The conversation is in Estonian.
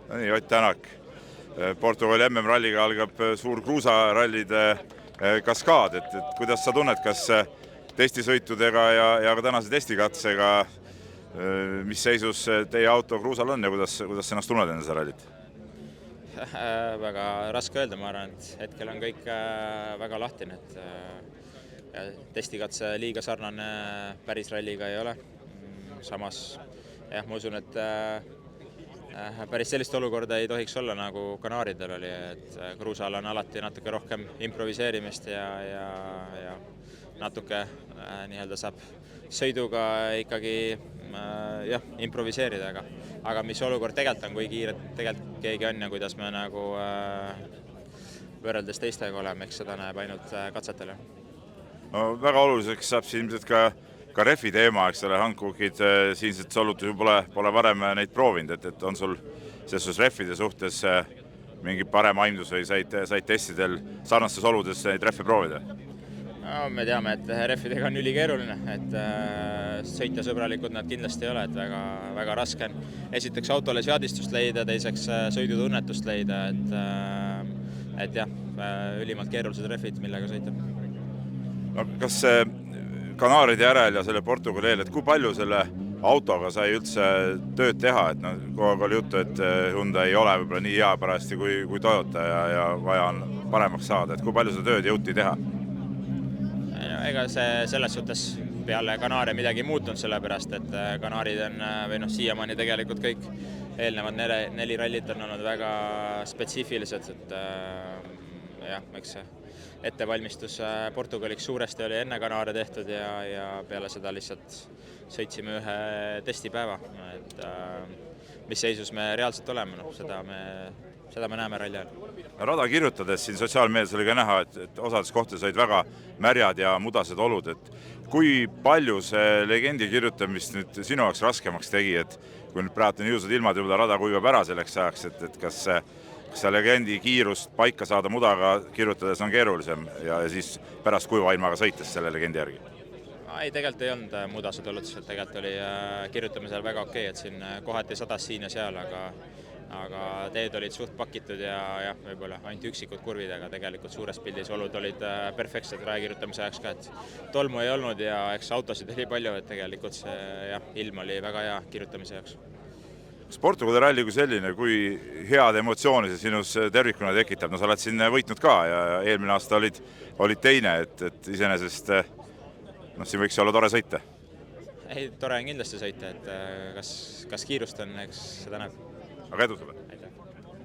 Nii, Ott Tänak. Portugali MM-ralliga algab suur kruusarallide kaskaad. Kuidas sa tunned, kas testisõitudega ja ka tänase testikatsega, mis seisus teie auto kruusal on ja kuidas ennast tunned enne seda rallit? Väga raske öelda, ma arvan, et hetkel on kõik väga lahtine, et testikatse liiga sarnane päris ralliga ei ole. Samas jah, ma usun, et päris sellist olukorda ei tohiks olla, nagu Kanaaridel oli, et kruusal on alati natuke rohkem improviseerimist ja natuke nii-öelda saab sõiduga ikkagi improviseerida, aga mis olukord tegelikult on, kui kiired tegelikult keegi on ja kuidas me nagu võrreldes teistega oleme, eks seda näeb ainult katsetel. No, väga oluliseks saab siin ilmselt ka refi teema, eks ole, Hankookid siinsed solutusi pole varem neid proovinud, et on sul selles refide suhtes mingi parem aimdus või said testidel sarnastes oludes neid refe proovida? No, me teame, et refidega on ülikeeruline, et sõitjasõbralikud nad kindlasti ei ole, et väga raske on esiteks autole seadistust leida, teiseks sõidutunnetust leida, et jah, ülimalt keerulised refid, millega sõita. No, kas Kanaaride järel ja selle Portugali eel, et kui palju selle autoga sai üldse tööd teha, et kogu aeg oli juttu, et Hyundai ei ole võib-olla nii hea parajasti kui Toyota ja vaja on paremaks saada, et kui palju seda tööd jõuti teha? Ega see selles suhtes peale Kanaaria midagi muutunud, sellepärast et Kanaarid on või siiamaani tegelikult kõik eelnevad 4 rallit on olnud väga spetsiifilised, et jah, eks see ettevalmistus Portugaliks suuresti oli enne Kanaaria tehtud ja peale seda lihtsalt sõitsime ühe testipäeva, et mis seisus me reaalselt oleme, seda me näeme ralli ajal. Rada kirjutades siin sotsiaalmeedias oli ka näha, et osades kohtades olid väga märjad ja mudased olud, et kui palju see legendi kirjutamist nüüd sinu jaoks raskemaks tegi, et kui nüüd praegu on ilusad ilmad, juba rada kuivab ära selleks ajaks, et kas see legendi kiirust paika saada mudaga kirjutades on keerulisem ja siis pärast kuiva ilmaga sõites selle legendi järgi? Ei, tegelikult ei olnud mudased olud, tegelikult oli kirjutamisel väga okei, et siin kohati sadas siin ja seal, aga teed olid suht pakitud ja võib-olla ainult üksikud kurvid, aga tegelikult suures pildis olud olid perfektsed rajakirjutamise ajaks ka, et tolmu ei olnud ja eks autosid oli palju, et tegelikult see ilm oli väga hea kirjutamise jaoks. Kas Portugali ralli kui selline, kui head emotsiooni see sinus tervikuna tekitab? No sa oled siin võitnud ka ja eelmine aasta olid teine, et iseenesest siin võiks olla tore sõita? Ei, tore on kindlasti sõita, et kas kiirust on, eks seda näeb. Aga edu sulle! Aitäh!